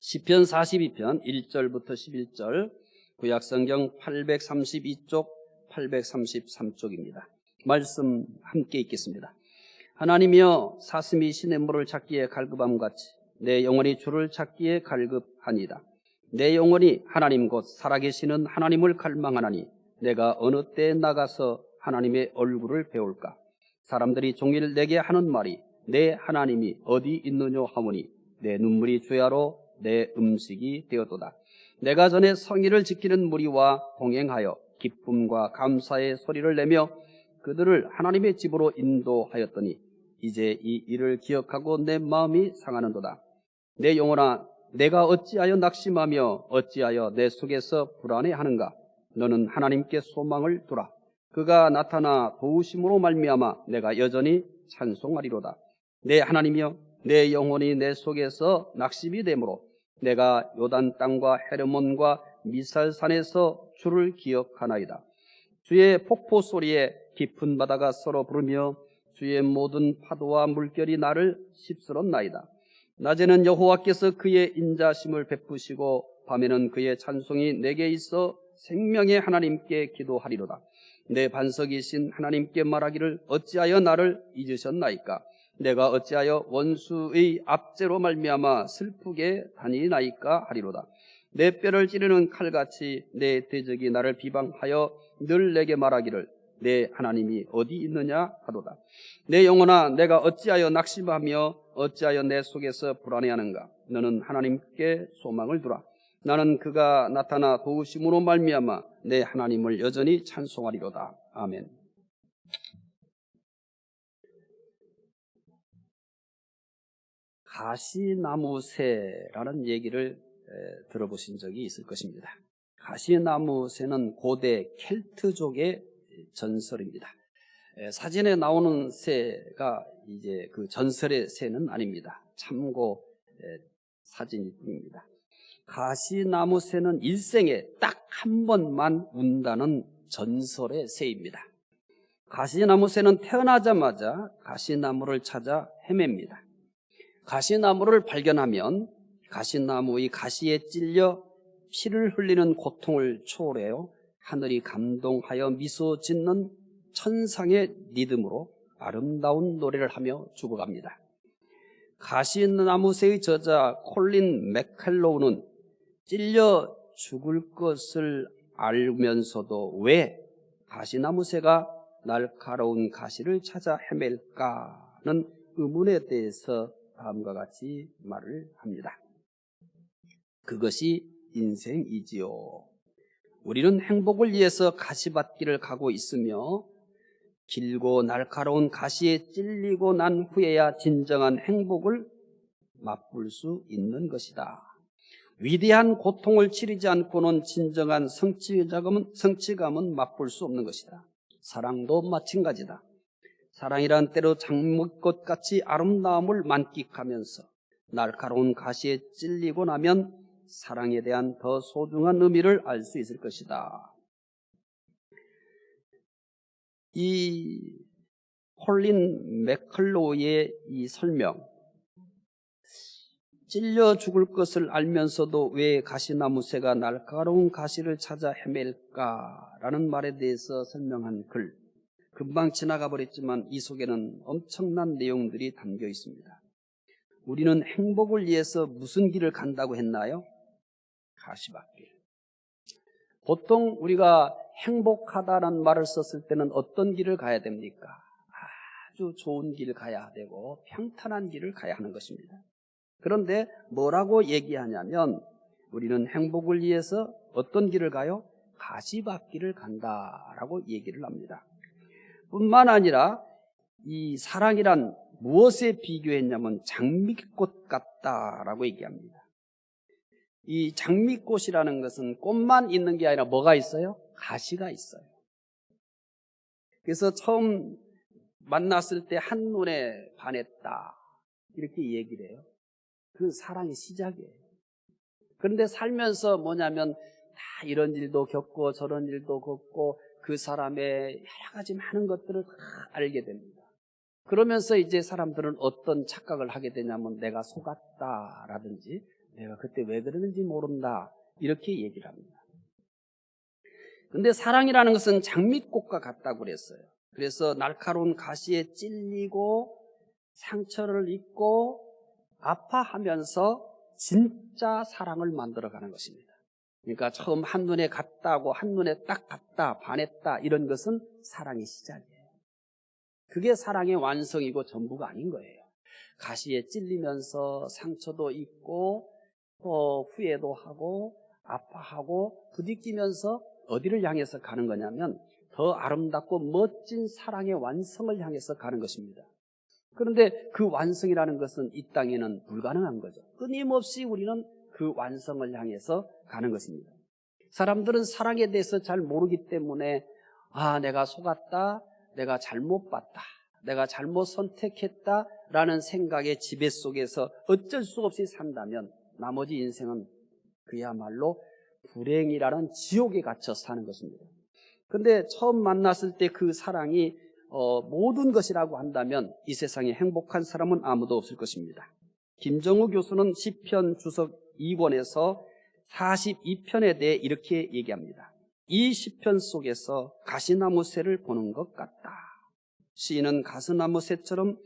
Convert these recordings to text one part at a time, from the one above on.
시편 42편 1절부터 11절, 구약성경 832쪽, 833쪽입니다. 말씀 함께 읽겠습니다. 하나님이여, 사슴이 시냇물을 찾기에 갈급함같이 내 영혼이 주를 찾기에 갈급하니이다. 내 영혼이 하나님 곧 살아계시는 하나님을 갈망하나니 내가 어느 때에 나가서 하나님의 얼굴을 배울까? 사람들이 종일 내게 하는 말이 내 하나님이 어디 있느냐 하오니 내 눈물이 주야로 내 음식이 되었도다. 내가 전에 성의를 지키는 무리와 동행하여 기쁨과 감사의 소리를 내며 그들을 하나님의 집으로 인도하였더니 이제 이 일을 기억하고 내 마음이 상하는도다. 내 영혼아, 내가 어찌하여 낙심하며 어찌하여 내 속에서 불안해하는가? 너는 하나님께 소망을 두라. 그가 나타나 도우심으로 말미암아 내가 여전히 찬송하리로다. 내 하나님이여, 내 영혼이 내 속에서 낙심이 되므로 내가 요단 땅과 헤르몬과 미살산에서 주를 기억하나이다. 주의 폭포 소리에 깊은 바다가 서로 부르며 주의 모든 파도와 물결이 나를 휩쓸었나이다. 낮에는 여호와께서 그의 인자심을 베푸시고 밤에는 그의 찬송이 내게 있어 생명의 하나님께 기도하리로다. 내 반석이신 하나님께 말하기를 어찌하여 나를 잊으셨나이까? 내가 어찌하여 원수의 압제로 말미암아 슬프게 다니나이까 하리로다. 내 뼈를 찌르는 칼같이 내 대적이 나를 비방하여 늘 내게 말하기를 내 하나님이 어디 있느냐 하도다. 내 영혼아, 내가 어찌하여 낙심하며 어찌하여 내 속에서 불안해하는가? 너는 하나님께 소망을 두라. 나는 그가 나타나 도우심으로 말미암아 내 하나님을 여전히 찬송하리로다. 아멘. 가시나무새라는 얘기를 들어보신 적이 있을 것입니다. 가시나무새는 고대 켈트족의 전설입니다. 사진에 나오는 새가 이제 그 전설의 새는 아닙니다. 참고 사진일 뿐입니다. 가시나무새는 일생에 딱 한 번만 운다는 전설의 새입니다. 가시나무새는 태어나자마자 가시나무를 찾아 헤맵니다. 가시나무를 발견하면 가시나무의 가시에 찔려 피를 흘리는 고통을 초월해요 하늘이 감동하여 미소 짓는 천상의 리듬으로 아름다운 노래를 하며 죽어갑니다. 가시나무새의 저자 콜린 맥켈로우는 찔려 죽을 것을 알면서도 왜 가시나무새가 날카로운 가시를 찾아 헤맬까는 의문에 대해서 다음과 같이 말을 합니다. 그것이 인생이지요. 우리는 행복을 위해서 가시밭길을 가고 있으며 길고 날카로운 가시에 찔리고 난 후에야 진정한 행복을 맛볼 수 있는 것이다. 위대한 고통을 치르지 않고는 진정한 성취감은 맛볼 수 없는 것이다. 사랑도 마찬가지다. 사랑이란 때로 장미꽃같이 아름다움을 만끽하면서 날카로운 가시에 찔리고 나면 사랑에 대한 더 소중한 의미를 알 수 있을 것이다. 이 콜린 맥클로우의 이 설명, 찔려 죽을 것을 알면서도 왜 가시나무새가 날카로운 가시를 찾아 헤맬까라는 말에 대해서 설명한 글, 금방 지나가 버렸지만 이 속에는 엄청난 내용들이 담겨 있습니다. 우리는 행복을 위해서 무슨 길을 간다고 했나요? 가시밭길. 보통 우리가 행복하다는 말을 썼을 때는 어떤 길을 가야 됩니까? 아주 좋은 길을 가야 되고 평탄한 길을 가야 하는 것입니다. 그런데 뭐라고 얘기하냐면 우리는 행복을 위해서 어떤 길을 가요? 가시밭길을 간다라고 얘기를 합니다. 뿐만 아니라 이 사랑이란 무엇에 비교했냐면 장미꽃 같다라고 얘기합니다. 이 장미꽃이라는 것은 꽃만 있는 게 아니라 뭐가 있어요? 가시가 있어요. 그래서 처음 만났을 때 한눈에 반했다 이렇게 얘기를 해요. 그 사랑의 시작이에요. 그런데 살면서 뭐냐면 다 이런 일도 겪고 저런 일도 겪고 그 사람의 여러 가지 많은 것들을 다 알게 됩니다. 그러면서 이제 사람들은 어떤 착각을 하게 되냐면 내가 속았다라든지 내가 그때 왜 그러는지 모른다. 이렇게 얘기를 합니다. 근데 사랑이라는 것은 장미꽃과 같다고 그랬어요. 그래서 날카로운 가시에 찔리고 상처를 입고 아파하면서 진짜 사랑을 만들어가는 것입니다. 그러니까 처음 한눈에 갔다고 한눈에 딱 갔다 반했다 이런 것은 사랑의 시작이에요. 그게 사랑의 완성이고 전부가 아닌 거예요. 가시에 찔리면서 상처도 입고 또 후회도 하고 아파하고 부딪히면서 어디를 향해서 가는 거냐면 더 아름답고 멋진 사랑의 완성을 향해서 가는 것입니다. 그런데 그 완성이라는 것은 이 땅에는 불가능한 거죠. 끊임없이 우리는 그 완성을 향해서 가는 것입니다. 사람들은 사랑에 대해서 잘 모르기 때문에 내가 속았다, 내가 잘못 봤다, 내가 잘못 선택했다라는 생각의 지배 속에서 어쩔 수 없이 산다면 나머지 인생은 그야말로 불행이라는 지옥에 갇혀 사는 것입니다. 그런데 처음 만났을 때 그 사랑이 모든 것이라고 한다면 이 세상에 행복한 사람은 아무도 없을 것입니다. 김정우 교수는 시편 주석 2권에서 42편에 대해 이렇게 얘기합니다. 이 시편 속에서 가시나무 새를 보는 것 같다. 시인은 가시나무 새처럼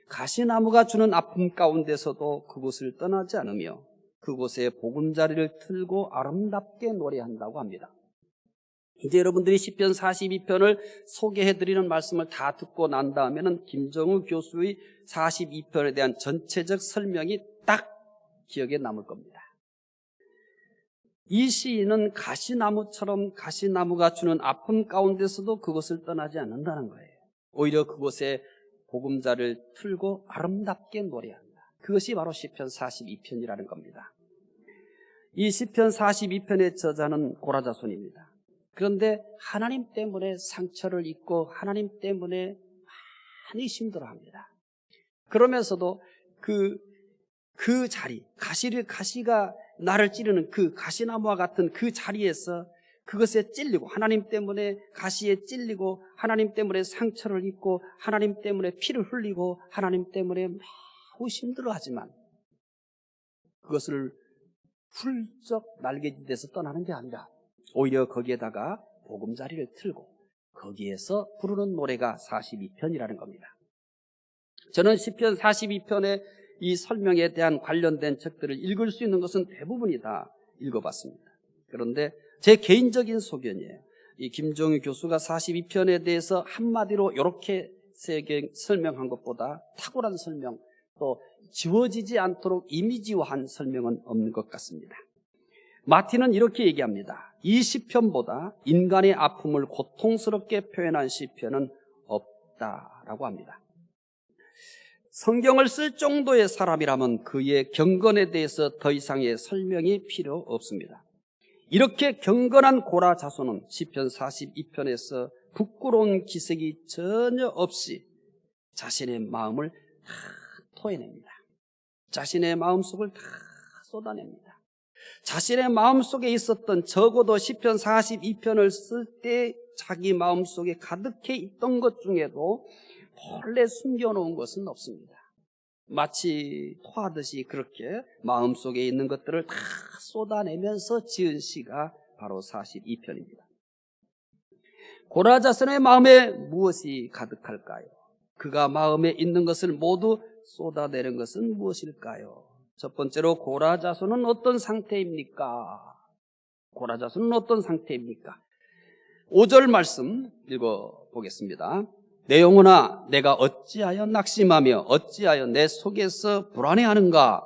가시나무가 주는 아픔 가운데서도 그곳을 떠나지 않으며 그곳에 보금자리를 틀고 아름답게 노래한다고 합니다. 이제 여러분들이 시편 42편을 소개해드리는 말씀을 다 듣고 난 다음에는 김정우 교수의 42편에 대한 전체적 설명이 딱 기억에 남을 겁니다. 이 시인은 가시나무처럼 가시나무가 주는 아픔 가운데서도 그곳을 떠나지 않는다는 거예요. 오히려 그곳에 보금자를 틀고 아름답게 노래한다. 그것이 바로 시편 42편이라는 겁니다. 이 시편 42편의 저자는 고라자손입니다. 그런데 하나님 때문에 상처를 입고 하나님 때문에 많이 힘들어합니다. 그러면서도 그 자리, 가시가 나를 찌르는 그 가시나무와 같은 그 자리에서 그것에 찔리고 하나님 때문에 가시에 찔리고 하나님 때문에 상처를 입고 하나님 때문에 피를 흘리고 하나님 때문에 매우 힘들어하지만 그것을 훌쩍 날개짓에서 떠나는 게 아니라 오히려 거기에다가 보금자리를 틀고 거기에서 부르는 노래가 42편이라는 겁니다. 저는 시편 42편의 이 설명에 대한 관련된 책들을 읽을 수 있는 것은 대부분이 다 읽어봤습니다. 그런데 제 개인적인 소견이에요. 이 김정우 교수가 42편에 대해서 한마디로 이렇게 설명한 것보다 탁월한 설명, 또 지워지지 않도록 이미지화한 설명은 없는 것 같습니다. 마틴은 이렇게 얘기합니다. 이 시편보다 인간의 아픔을 고통스럽게 표현한 시편은 없다라고 합니다. 성경을 쓸 정도의 사람이라면 그의 경건에 대해서 더 이상의 설명이 필요 없습니다. 이렇게 경건한 고라 자손은 시편 42편에서 부끄러운 기색이 전혀 없이 자신의 마음을 다 토해냅니다. 자신의 마음속을 다 쏟아냅니다. 자신의 마음속에 있었던 적어도 시편 42편을 쓸 때 자기 마음속에 가득해 있던 것 중에도 본래 숨겨놓은 것은 없습니다. 마치 토하듯이 그렇게 마음속에 있는 것들을 다 쏟아내면서 지은 시가 바로 42편입니다. 고라 자손의 마음에 무엇이 가득할까요? 그가 마음에 있는 것을 모두 쏟아내는 것은 무엇일까요? 첫 번째로 고라 자손은 어떤 상태입니까? 고라 자손은 어떤 상태입니까? 5절 말씀 읽어보겠습니다. 내 영혼아 내가 어찌하여 낙심하며 어찌하여 내 속에서 불안해하는가?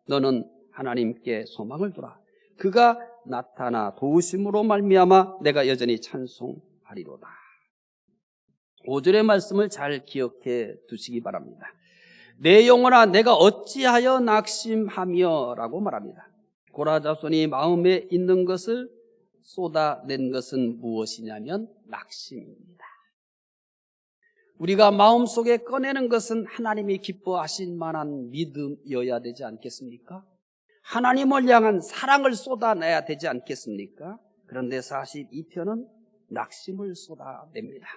너는 하나님께 소망을 두라. 그가 나타나 도우심으로 말미암아 내가 여전히 찬송하리로다. 5절의 말씀을 잘 기억해 두시기 바랍니다. 내 영혼아 내가 어찌하여 낙심하며 라고 말합니다. 고라 자손이 마음에 있는 것을 쏟아낸 것은 무엇이냐면 낙심입니다. 우리가 마음속에 꺼내는 것은 하나님이 기뻐하실 만한 믿음이어야 되지 않겠습니까? 하나님을 향한 사랑을 쏟아내야 되지 않겠습니까? 그런데 42편은 낙심을 쏟아냅니다.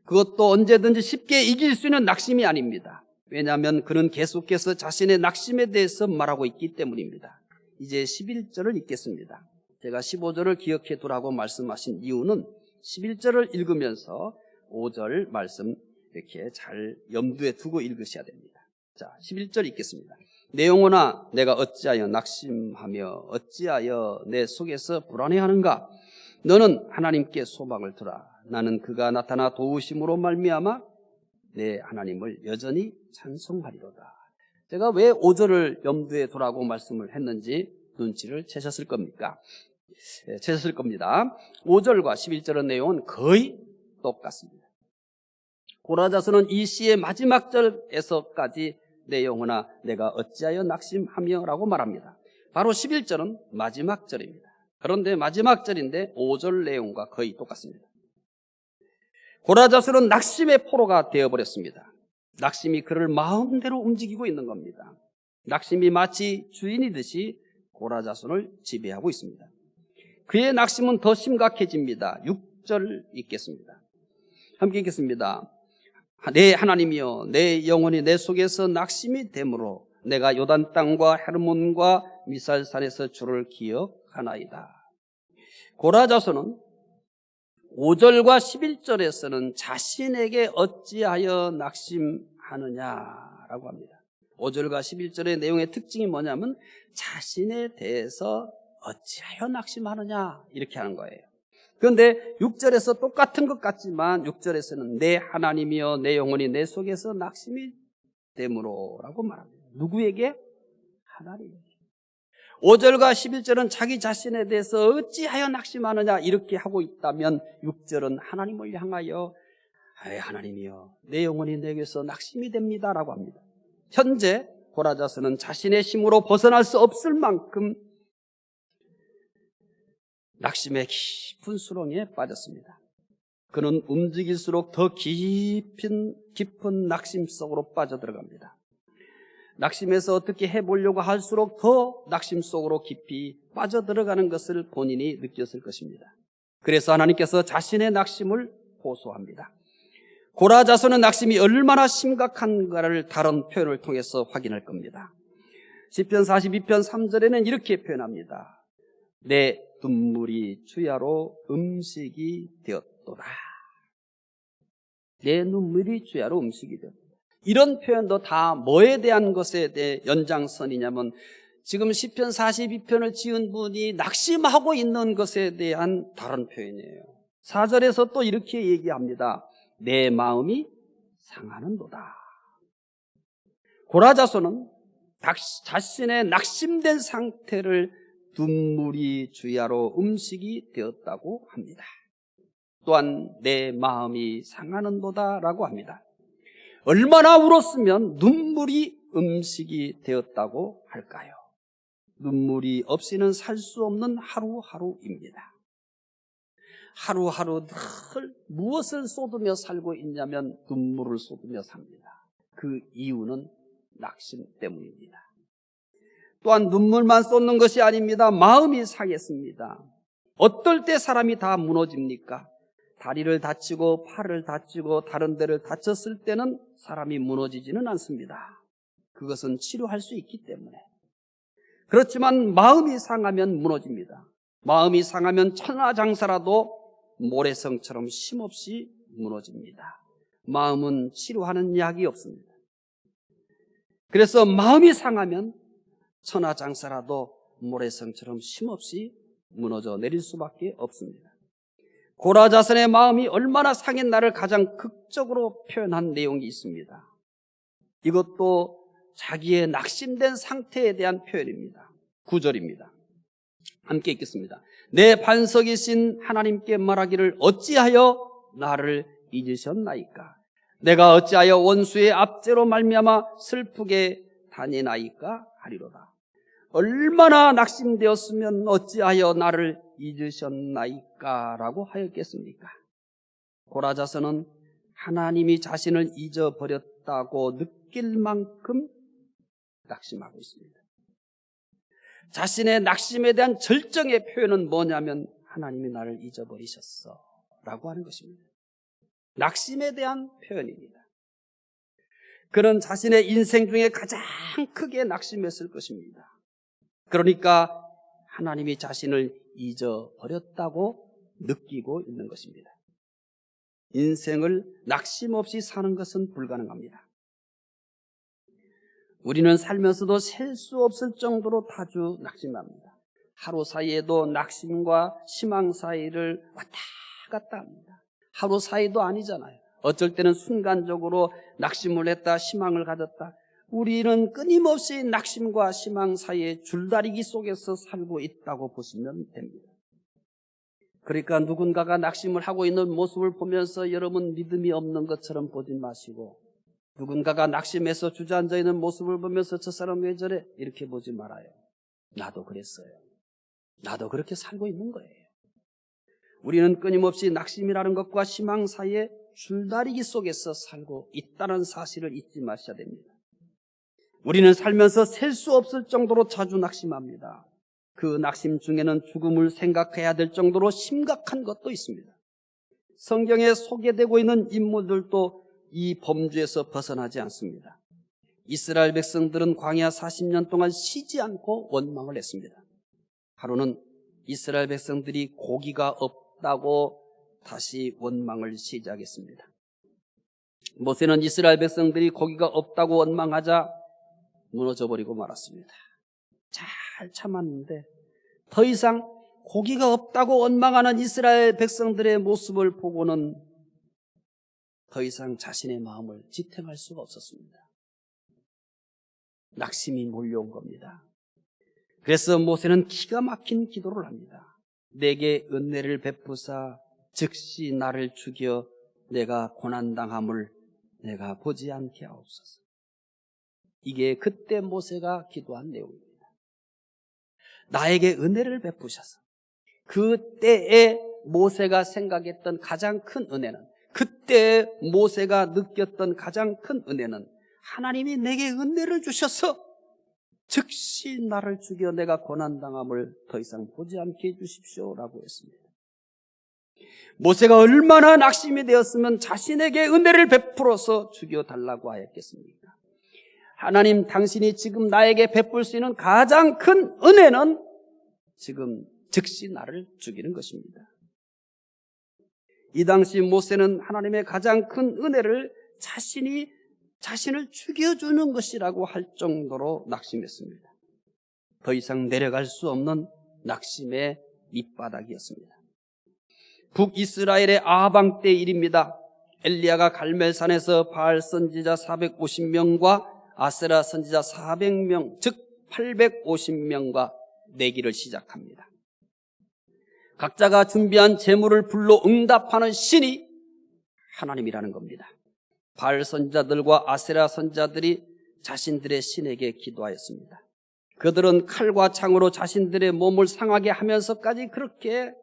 그것도 언제든지 쉽게 이길 수 있는 낙심이 아닙니다. 왜냐하면 그는 계속해서 자신의 낙심에 대해서 말하고 있기 때문입니다. 이제 11절을 읽겠습니다. 제가 15절을 기억해 두라고 말씀하신 이유는 11절을 읽으면서 5절 말씀 이렇게 잘 염두에 두고 읽으셔야 됩니다. 자, 11절 읽겠습니다. 내 영혼아, 내가 어찌하여 낙심하며 어찌하여 내 속에서 불안해하는가? 너는 하나님께 소망을 두라. 나는 그가 나타나 도우심으로 말미암아 내 하나님을 여전히 찬송하리로다. 제가 왜 5절을 염두에 두라고 말씀을 했는지 눈치를 채셨을 겁니까? 채셨을 겁니다. 5절과 11절의 내용은 거의 똑같습니다. 고라자서는 이 시의 마지막 절에서까지 내 영혼아 내가 어찌하여 낙심하며 라고 말합니다. 바로 11절은 마지막 절입니다. 그런데 마지막 절인데 5절 내용과 거의 똑같습니다. 고라자서는 낙심의 포로가 되어버렸습니다. 낙심이 그를 마음대로 움직이고 있는 겁니다. 낙심이 마치 주인이듯이 고라자손을 지배하고 있습니다. 그의 낙심은 더 심각해집니다. 6절 읽겠습니다. 함께 읽겠습니다. 내 하나님이여 내 영혼이 내 속에서 낙심이 되므로 내가 요단 땅과 헤르몬과 미살산에서 주를 기억하나이다. 고라자손은 5절과 11절에서는 자신에게 어찌하여 낙심하느냐라고 합니다. 5절과 11절의 내용의 특징이 뭐냐면 자신에 대해서 어찌하여 낙심하느냐 이렇게 하는 거예요. 그런데 6절에서 똑같은 것 같지만 6절에서는 내 하나님이여 내 영혼이 내 속에서 낙심이 되므로 라고 말합니다. 누구에게? 하나님에게. 5절과 11절은 자기 자신에 대해서 어찌하여 낙심하느냐 이렇게 하고 있다면 6절은 하나님을 향하여 하나님이여 내 영혼이 내게서 낙심이 됩니다 라고 합니다. 현재 고라자서는 자신의 힘으로 벗어날 수 없을 만큼 낙심의 깊은 수렁에 빠졌습니다. 그는 움직일수록 더 깊은 낙심 속으로 빠져들어갑니다. 낙심에서 어떻게 해보려고 할수록 더 낙심 속으로 깊이 빠져들어가는 것을 본인이 느꼈을 것입니다. 그래서 하나님께서 자신의 낙심을 호소합니다. 고라자손의 낙심이 얼마나 심각한가를 다른 표현을 통해서 확인할 겁니다. 시편 42편 3절에는 이렇게 표현합니다. 내 눈물이 주야로 음식이 되었도다. 내 눈물이 주야로 음식이 되었도다. 이런 표현도 다 뭐에 대한 것에 대해 연장선이냐면 지금 시편 42편을 지은 분이 낙심하고 있는 것에 대한 다른 표현이에요. 4절에서 또 이렇게 얘기합니다. 내 마음이 상하는도다. 고라자손은 자신의 낙심된 상태를 눈물이 주야로 음식이 되었다고 합니다. 또한 내 마음이 상하는도다 라고 합니다. 얼마나 울었으면 눈물이 음식이 되었다고 할까요? 눈물이 없이는 살 수 없는 하루하루입니다. 하루하루 늘 무엇을 쏟으며 살고 있냐면 눈물을 쏟으며 삽니다. 그 이유는 낙심 때문입니다. 또한 눈물만 쏟는 것이 아닙니다. 마음이 상했습니다. 어떨 때 사람이 다 무너집니까? 다리를 다치고 팔을 다치고 다른 데를 다쳤을 때는 사람이 무너지지는 않습니다. 그것은 치료할 수 있기 때문에. 그렇지만 마음이 상하면 무너집니다. 마음이 상하면 천하장사라도 모래성처럼 쉼없이 무너집니다. 마음은 치료하는 약이 없습니다. 그래서 마음이 상하면 천하장사라도 모래성처럼 쉼없이 무너져 내릴 수밖에 없습니다. 고라자손의 마음이 얼마나 상했나를 가장 극적으로 표현한 내용이 있습니다. 이것도 자기의 낙심된 상태에 대한 표현입니다. 9절입니다. 함께 읽겠습니다. 내 반석이신 하나님께 말하기를 어찌하여 나를 잊으셨나이까? 내가 어찌하여 원수의 압제로 말미암아 슬프게 다니나이까 하리로다. 얼마나 낙심되었으면 어찌하여 나를 잊으셨나이까? 라고 하였겠습니까? 고라자손은 하나님이 자신을 잊어버렸다고 느낄 만큼 낙심하고 있습니다. 자신의 낙심에 대한 절정의 표현은 뭐냐면 하나님이 나를 잊어버리셨어 라고 하는 것입니다. 낙심에 대한 표현입니다. 그는 자신의 인생 중에 가장 크게 낙심했을 것입니다. 그러니까 하나님이 자신을 잊어버렸다고 느끼고 있는 것입니다. 인생을 낙심 없이 사는 것은 불가능합니다. 우리는 살면서도 셀 수 없을 정도로 자주 낙심합니다. 하루 사이에도 낙심과 희망 사이를 왔다 갔다 합니다. 하루 사이도 아니잖아요. 어쩔 때는 순간적으로 낙심을 했다, 희망을 가졌다. 우리는 끊임없이 낙심과 희망 사이의 줄다리기 속에서 살고 있다고 보시면 됩니다. 그러니까 누군가가 낙심을 하고 있는 모습을 보면서 여러분 믿음이 없는 것처럼 보지 마시고, 누군가가 낙심해서 주저앉아 있는 모습을 보면서 저 사람 왜 저래? 이렇게 보지 말아요. 나도 그랬어요. 나도 그렇게 살고 있는 거예요. 우리는 끊임없이 낙심이라는 것과 희망 사이에 줄다리기 속에서 살고 있다는 사실을 잊지 마셔야 됩니다. 우리는 살면서 셀 수 없을 정도로 자주 낙심합니다. 그 낙심 중에는 죽음을 생각해야 될 정도로 심각한 것도 있습니다. 성경에 소개되고 있는 인물들도 이 범주에서 벗어나지 않습니다. 이스라엘 백성들은 광야 40년 동안 쉬지 않고 원망을 했습니다. 하루는 이스라엘 백성들이 고기가 없다고 다시 원망을 시작했습니다. 모세는 이스라엘 백성들이 고기가 없다고 원망하자 무너져버리고 말았습니다. 잘 참았는데 더 이상 고기가 없다고 원망하는 이스라엘 백성들의 모습을 보고는 더 이상 자신의 마음을 지탱할 수가 없었습니다. 낙심이 몰려온 겁니다. 그래서 모세는 기가 막힌 기도를 합니다. 내게 은혜를 베푸사 즉시 나를 죽여 내가 고난당함을 내가 보지 않게 하옵소서. 이게 그때 모세가 기도한 내용입니다. 나에게 은혜를 베푸셔서, 그때에 모세가 생각했던 가장 큰 은혜는, 그때 모세가 느꼈던 가장 큰 은혜는 하나님이 내게 은혜를 주셔서 즉시 나를 죽여 내가 고난당함을 더 이상 보지 않게 해주십시오라고 했습니다. 모세가 얼마나 낙심이 되었으면 자신에게 은혜를 베풀어서 죽여달라고 하였겠습니까? 하나님, 당신이 지금 나에게 베풀 수 있는 가장 큰 은혜는 지금 즉시 나를 죽이는 것입니다. 이 당시 모세는 하나님의 가장 큰 은혜를 자신을 죽여주는 것이라고 할 정도로 낙심했습니다. 더 이상 내려갈 수 없는 낙심의 밑바닥이었습니다. 북이스라엘의 아방 때 일입니다. 엘리야가 갈멜산에서 바알 선지자 450명과 아세라 선지자 400명, 즉 850명과 내기를 시작합니다. 각자가 준비한 제물을 불러 응답하는 신이 하나님이라는 겁니다. 바알 선지자들과 아세라 선지자들이 자신들의 신에게 기도하였습니다. 그들은 칼과 창으로 자신들의 몸을 상하게 하면서까지 그렇게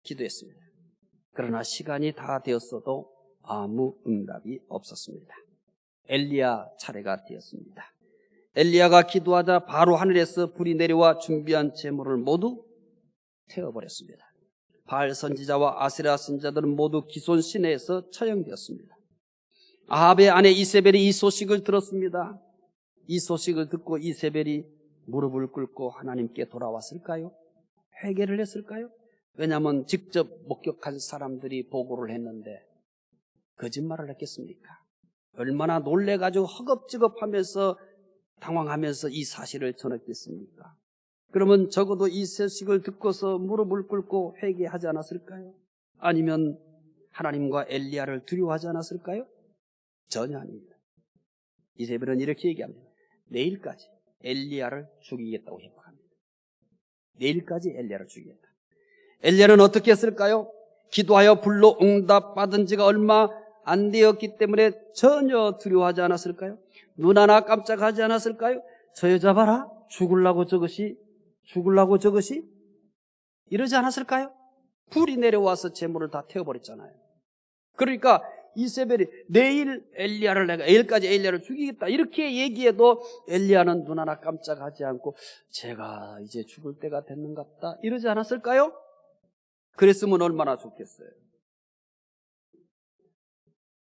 기도했습니다. 그러나 시간이 다 되었어도 아무 응답이 없었습니다. 엘리야 차례가 되었습니다. 엘리야가 기도하자 바로 하늘에서 불이 내려와 준비한 제물을 모두 태워버렸습니다. 바알 선지자와 아세라 선지자들은 모두 기손 시내에서 처형되었습니다. 아합의 아내 이세벨이 이 소식을 들었습니다. 이 소식을 듣고 이세벨이 무릎을 꿇고 하나님께 돌아왔을까요? 회개를 했을까요? 왜냐하면 직접 목격한 사람들이 보고를 했는데 거짓말을 했겠습니까? 얼마나 놀래가지고 허겁지겁하면서 당황하면서 이 사실을 전했겠습니까? 그러면 적어도 이 소식을 듣고서 무릎을 꿇고 회개하지 않았을까요? 아니면 하나님과 엘리야를 두려워하지 않았을까요? 전혀 아닙니다. 이세벨은 이렇게 얘기합니다. 내일까지 엘리야를 죽이겠다고 협박합니다. 내일까지 엘리야를 죽이겠다. 엘리야는 어떻게 했을까요? 기도하여 불로 응답받은 지가 얼마 안 되었기 때문에 전혀 두려워하지 않았을까요? 눈 하나 깜짝하지 않았을까요? 저 여자 봐라, 죽으려고 저것이 이러지 않았을까요? 불이 내려와서 제물을 다 태워버렸잖아요. 그러니까 이세벨이 내일까지 엘리야를 죽이겠다 이렇게 얘기해도 엘리야는 눈 하나 깜짝하지 않고 제가 이제 죽을 때가 됐는갑다 이러지 않았을까요? 그랬으면 얼마나 좋겠어요.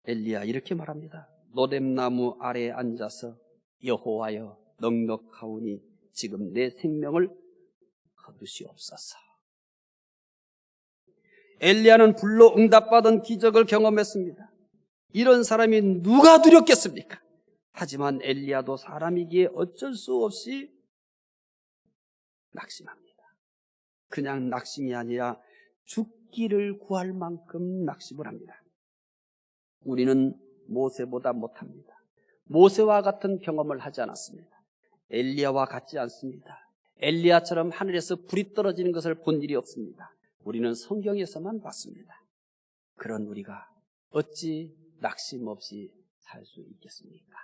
엘리야 이렇게 말합니다. 노뎀나무 아래에 앉아서 여호와여 넉넉하오니 지금 내 생명을 거두시옵소서. 엘리야는 불로 응답받은 기적을 경험했습니다. 이런 사람이 누가 두렵겠습니까? 하지만 엘리야도 사람이기에 어쩔 수 없이 낙심합니다. 그냥 낙심이 아니라 죽기를 구할 만큼 낙심을 합니다. 우리는 모세보다 못합니다. 모세와 같은 경험을 하지 않았습니다. 엘리야와 같지 않습니다. 엘리야처럼 하늘에서 불이 떨어지는 것을 본 일이 없습니다. 우리는 성경에서만 봤습니다. 그런 우리가 어찌 낙심 없이 살 수 있겠습니까?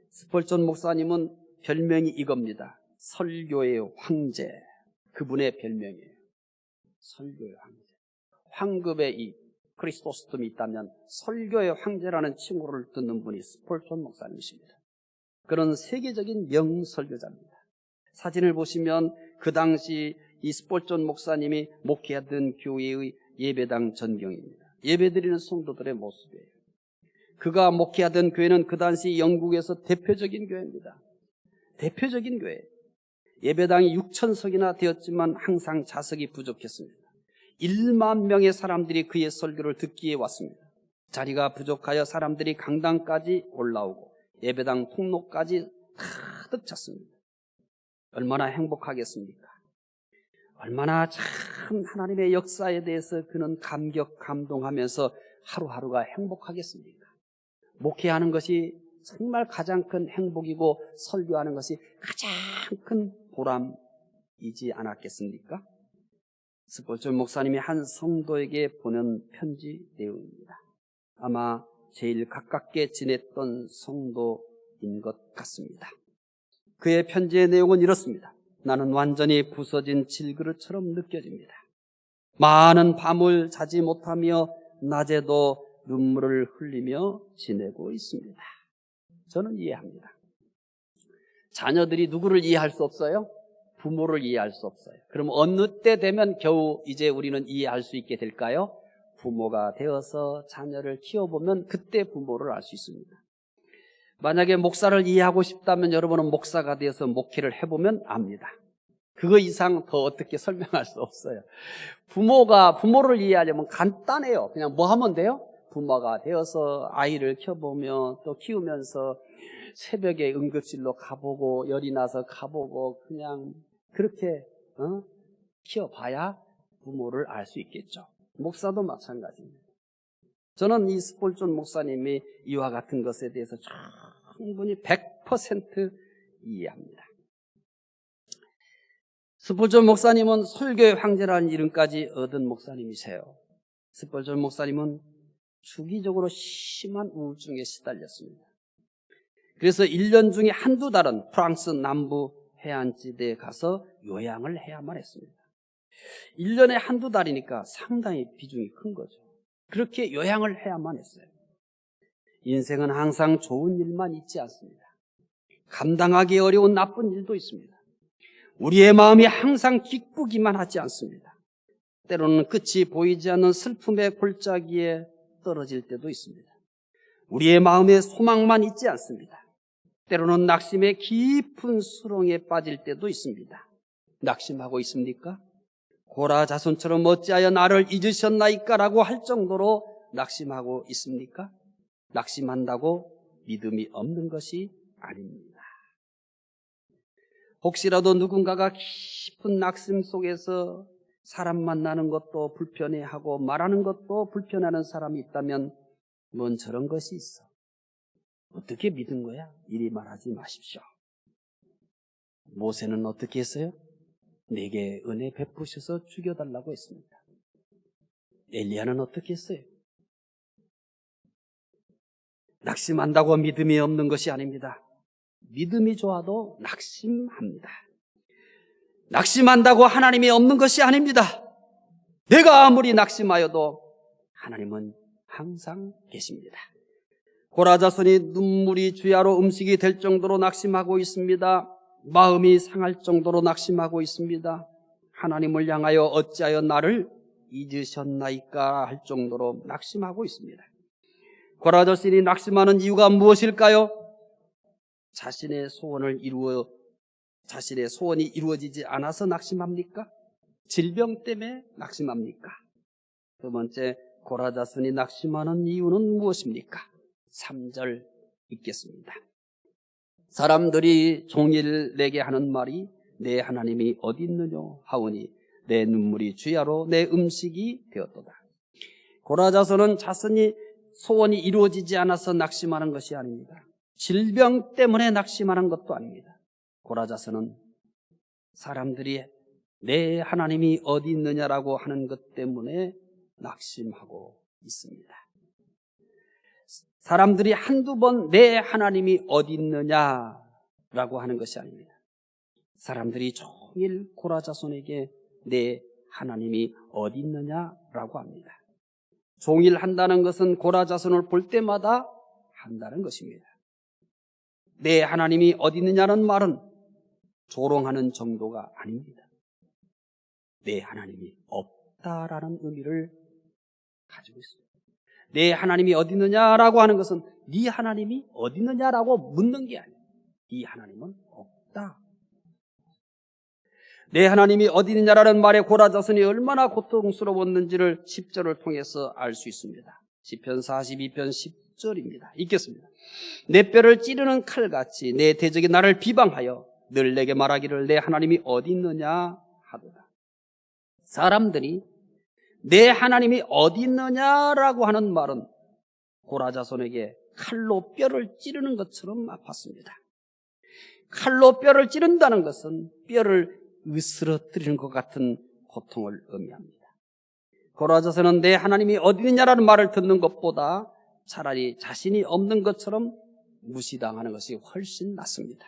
스펄전 목사님은 별명이 이겁니다. 설교의 황제. 그분의 별명이에요. 설교의 황제. 황급의 이 크리스토스톰이 있다면 설교의 황제라는 칭호를 듣는 분이 스펄전 목사님이십니다. 그런 세계적인 명설교자입니다. 사진을 보시면 그 당시 이 스펄전 목사님이 목회하던 교회의 예배당 전경입니다. 예배드리는 성도들의 모습이에요. 그가 목회하던 교회는 그 당시 영국에서 대표적인 교회입니다. 대표적인 교회. 예배당이 6,000석이나 되었지만 항상 좌석이 부족했습니다. 1만 명의 사람들이 그의 설교를 듣기에 왔습니다. 자리가 부족하여 사람들이 강당까지 올라오고 예배당 통로까지 가득 찼습니다. 얼마나 행복하겠습니까? 얼마나 참 하나님의 역사에 대해서 그는 감동하면서 하루하루가 행복하겠습니까? 목회하는 것이 정말 가장 큰 행복이고 설교하는 것이 가장 큰 보람이지 않았겠습니까? 스펄전 목사님이 한 성도에게 보낸 편지 내용입니다. 아마 제일 가깝게 지냈던 성도인 것 같습니다. 그의 편지의 내용은 이렇습니다. 나는 완전히 부서진 질그릇처럼 느껴집니다. 많은 밤을 자지 못하며 낮에도 눈물을 흘리며 지내고 있습니다. 저는 이해합니다. 자녀들이 누구를 이해할 수 없어요? 부모를 이해할 수 없어요. 그럼 어느 때 되면 겨우 이제 우리는 이해할 수 있게 될까요? 부모가 되어서 자녀를 키워보면 그때 부모를 알 수 있습니다. 만약에 목사를 이해하고 싶다면 여러분은 목사가 되어서 목회를 해보면 압니다. 그거 이상 더 어떻게 설명할 수 없어요. 부모를 이해하려면 간단해요. 그냥 뭐 하면 돼요? 부모가 되어서 아이를 키워보며 또 키우면서 새벽에 응급실로 가보고 열이 나서 가보고 그냥 그렇게 키워봐야 부모를 알 수 있겠죠. 목사도 마찬가지입니다. 저는 이 스펄전 목사님이 이와 같은 것에 대해서 충분히 100% 이해합니다. 스펄전 목사님은 설교의 황제라는 이름까지 얻은 목사님이세요. 스펄전 목사님은 주기적으로 심한 우울증에 시달렸습니다. 그래서 1년 중에 한두 달은 프랑스 남부 해안지대에 가서 요양을 해야만 했습니다. 1년에 한두 달이니까 상당히 비중이 큰 거죠. 그렇게 요양을 해야만 했어요. 인생은 항상 좋은 일만 있지 않습니다. 감당하기 어려운 나쁜 일도 있습니다. 우리의 마음이 항상 기쁘기만 하지 않습니다. 때로는 끝이 보이지 않는 슬픔의 골짜기에 떨어질 때도 있습니다. 우리의 마음에 소망만 있지 않습니다. 때로는 낙심의 깊은 수렁에 빠질 때도 있습니다. 낙심하고 있습니까? 고라 자손처럼 어찌하여 나를 잊으셨나이까? 라고 할 정도로 낙심하고 있습니까? 낙심한다고 믿음이 없는 것이 아닙니다. 혹시라도 누군가가 깊은 낙심 속에서 사람 만나는 것도 불편해하고 말하는 것도 불편해하는 사람이 있다면 뭔 저런 것이 있어. 어떻게 믿은 거야? 이리 말하지 마십시오. 모세는 어떻게 했어요? 내게 은혜 베푸셔서 죽여달라고 했습니다. 엘리야는 어떻게 했어요? 낙심한다고 믿음이 없는 것이 아닙니다. 믿음이 좋아도 낙심합니다. 낙심한다고 하나님이 없는 것이 아닙니다. 내가 아무리 낙심하여도 하나님은 항상 계십니다. 고라 자손이 눈물이 주야로 음식이 될 정도로 낙심하고 있습니다. 마음이 상할 정도로 낙심하고 있습니다. 하나님을 향하여 어찌하여 나를 잊으셨나이까 할 정도로 낙심하고 있습니다. 고라 자손이 낙심하는 이유가 무엇일까요? 자신의 소원을 이루어 자신의 소원이 이루어지지 않아서 낙심합니까? 질병 때문에 낙심합니까? 두 번째, 고라자손이 낙심하는 이유는 무엇입니까? 3절 읽겠습니다. 사람들이 종일 내게 하는 말이 내 하나님이 어디 있느냐 하오니 내 눈물이 주야로 내 음식이 되었도다. 고라자손은 자신이 소원이 이루어지지 않아서 낙심하는 것이 아닙니다. 질병 때문에 낙심하는 것도 아닙니다. 고라자손은 사람들이 내 하나님이 어디 있느냐라고 하는 것 때문에 낙심하고 있습니다. 사람들이 한두 번 내 하나님이 어디 있느냐라고 하는 것이 아닙니다. 사람들이 종일 고라자손에게 내 하나님이 어디 있느냐라고 합니다. 종일 한다는 것은 고라자손을 볼 때마다 한다는 것입니다. 내 하나님이 어디 있느냐는 말은 조롱하는 정도가 아닙니다. 내 하나님이 없다라는 의미를 가지고 있습니다. 내 하나님이 어디 있느냐라고 하는 것은 네 하나님이 어디 있느냐라고 묻는 게 아니에요. 네 하나님은 없다. 내 하나님이 어디 있느냐라는 말에 고라자손이 얼마나 고통스러웠는지를 10절을 통해서 알 수 있습니다. 시편 42편 10절입니다. 읽겠습니다. 내 뼈를 찌르는 칼같이 내 대적이 나를 비방하여 늘 내게 말하기를 내 하나님이 어디 있느냐 하도다. 사람들이 내 하나님이 어디 있느냐라고 하는 말은 고라자손에게 칼로 뼈를 찌르는 것처럼 아팠습니다. 칼로 뼈를 찌른다는 것은 뼈를 으스러뜨리는 것 같은 고통을 의미합니다. 고라자손은 내 하나님이 어디 있느냐라는 말을 듣는 것보다 차라리 자신이 없는 것처럼 무시당하는 것이 훨씬 낫습니다.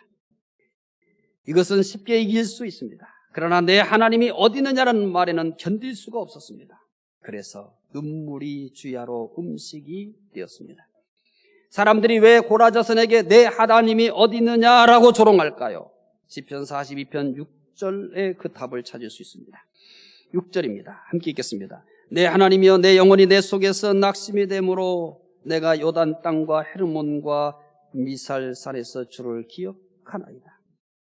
이것은 쉽게 이길 수 있습니다. 그러나 내 하나님이 어디 있느냐라는 말에는 견딜 수가 없었습니다. 그래서 눈물이 주야로 음식이 되었습니다. 사람들이 왜 고라자손에게 내 하나님이 어디 있느냐라고 조롱할까요? 시편 42편 6절에 그 답을 찾을 수 있습니다. 6절입니다. 함께 읽겠습니다. 내 하나님이여 내 영혼이 내 속에서 낙심이 되므로 내가 요단 땅과 헤르몬과 미살산에서 주를 기억하나이다.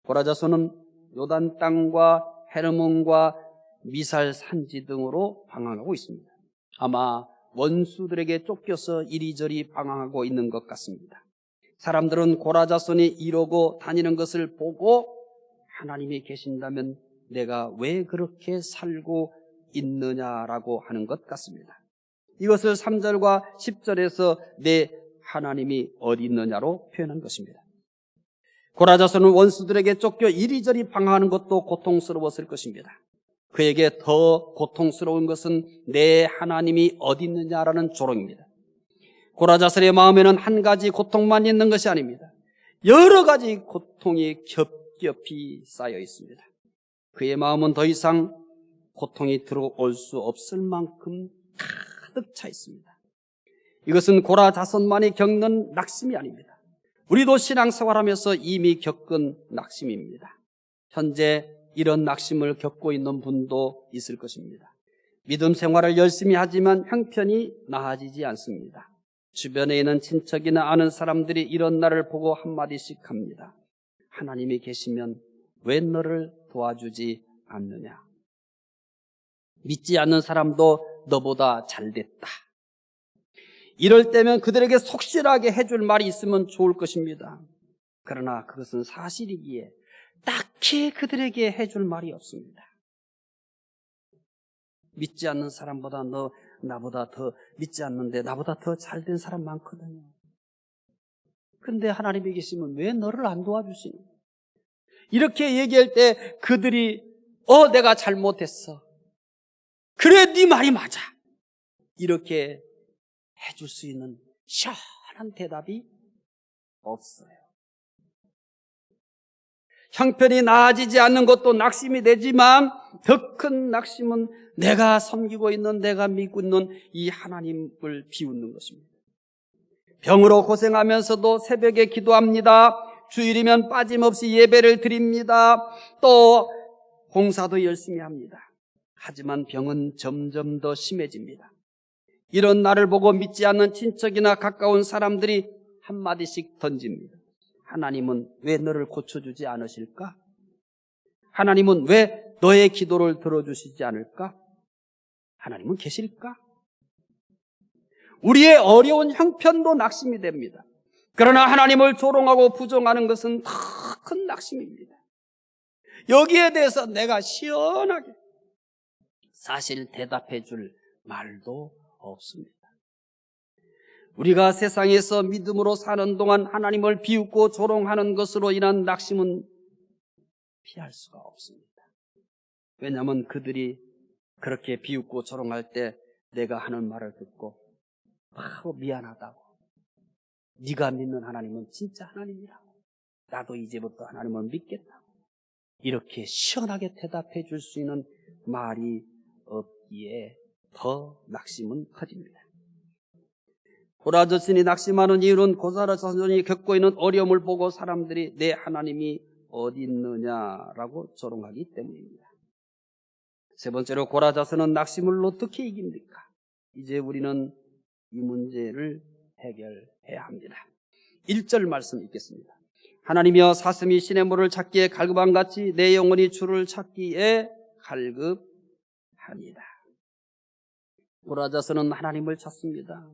고라자손은 요단 땅과 헤르몬과 미살 산지 등으로 방황하고 있습니다. 아마 원수들에게 쫓겨서 이리저리 방황하고 있는 것 같습니다. 사람들은 고라자손이 이러고 다니는 것을 보고 하나님이 계신다면 내가 왜 그렇게 살고 있느냐라고 하는 것 같습니다. 이것을 3절과 10절에서 내 하나님이 어디 있느냐로 표현한 것입니다. 고라자손은 원수들에게 쫓겨 이리저리 방황하는 것도 고통스러웠을 것입니다. 그에게 더 고통스러운 것은 내 하나님이 어디 있느냐라는 조롱입니다. 고라자손의 마음에는 한 가지 고통만 있는 것이 아닙니다. 여러 가지 고통이 겹겹이 쌓여 있습니다. 그의 마음은 더 이상 고통이 들어올 수 없을 만큼 가득 차 있습니다. 이것은 고라자손만이 겪는 낙심이 아닙니다. 우리도 신앙생활하면서 이미 겪은 낙심입니다. 현재 이런 낙심을 겪고 있는 분도 있을 것입니다. 믿음 생활을 열심히 하지만 형편이 나아지지 않습니다. 주변에 있는 친척이나 아는 사람들이 이런 나를 보고 한마디씩 합니다. 하나님이 계시면 왜 너를 도와주지 않느냐? 믿지 않는 사람도 너보다 잘됐다. 이럴 때면 그들에게 속실하게 해줄 말이 있으면 좋을 것입니다. 그러나 그것은 사실이기에 딱히 그들에게 해줄 말이 없습니다. 믿지 않는 사람보다 너 나보다 더 믿지 않는데 나보다 더 잘된 사람 많거든요. 근데 하나님이 계시면 왜 너를 안 도와주시니? 이렇게 얘기할 때 그들이 내가 잘못했어. 그래 네 말이 맞아. 이렇게 해줄 수 있는 시원한 대답이 없어요. 형편이 나아지지 않는 것도 낙심이 되지만 더 큰 낙심은 내가 섬기고 있는 내가 믿고 있는 이 하나님을 비웃는 것입니다. 병으로 고생하면서도 새벽에 기도합니다. 주일이면 빠짐없이 예배를 드립니다. 또 봉사도 열심히 합니다. 하지만 병은 점점 더 심해집니다. 이런 나를 보고 믿지 않는 친척이나 가까운 사람들이 한마디씩 던집니다. 하나님은 왜 너를 고쳐주지 않으실까? 하나님은 왜 너의 기도를 들어주시지 않을까? 하나님은 계실까? 우리의 어려운 형편도 낙심이 됩니다. 그러나 하나님을 조롱하고 부정하는 것은 더 큰 낙심입니다. 여기에 대해서 내가 시원하게 사실 대답해 줄 말도 없습니다. 우리가 세상에서 믿음으로 사는 동안 하나님을 비웃고 조롱하는 것으로 인한 낙심은 피할 수가 없습니다. 왜냐하면 그들이 그렇게 비웃고 조롱할 때 내가 하는 말을 듣고 바로 미안하다고, 네가 믿는 하나님은 진짜 하나님이라고, 나도 이제부터 하나님을 믿겠다고 이렇게 시원하게 대답해 줄 수 있는 말이 없기에 더 낙심은 커집니다. 고라 자손이 낙심하는 이유는 고라 자손이 겪고 있는 어려움을 보고 사람들이 내 하나님이 어디 있느냐라고 조롱하기 때문입니다. 세 번째로 고라 자손은 낙심을 어떻게 이깁니까? 이제 우리는 이 문제를 해결해야 합니다. 1절 말씀 읽겠습니다. 하나님이여 사슴이 시냇물을 찾기에 갈급함같이 내 영혼이 주를 찾기에 갈급합니다. 고라 자손은 하나님을 찾습니다.